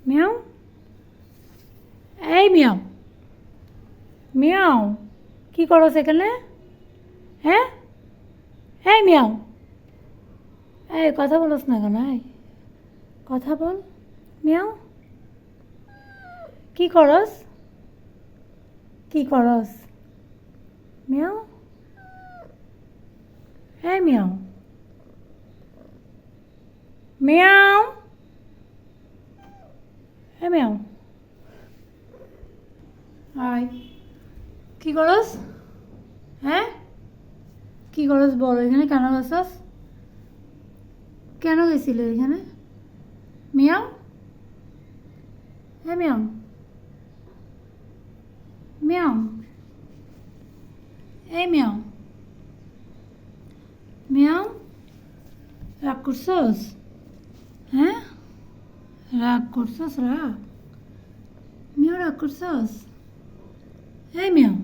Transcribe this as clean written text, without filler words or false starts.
Miao, এই Miao, Miao, কি করো সেখানে? হ্যাঁ, এই মিয়াও, এই কথা বলস না কেন? এই কথা বল। মিয়াও, কি করস? কি করস? মিয়াও, এই মিয়াও, মিয়াও, এই মিয়াও, আয়, কি করস? হ্যাঁ, কি করস বল? এখানে কেন গেছস? কেন গেছিলে এখানে? মিয়াও, হ্যাঁ মিয়াও, মিয়াও, এই মিয়াও, মিয়াও, রাগ করছস? হ্যাঁ, রাগ করছস? রাগ, মিয়াও, রাগ করছস? এই মিয়াও,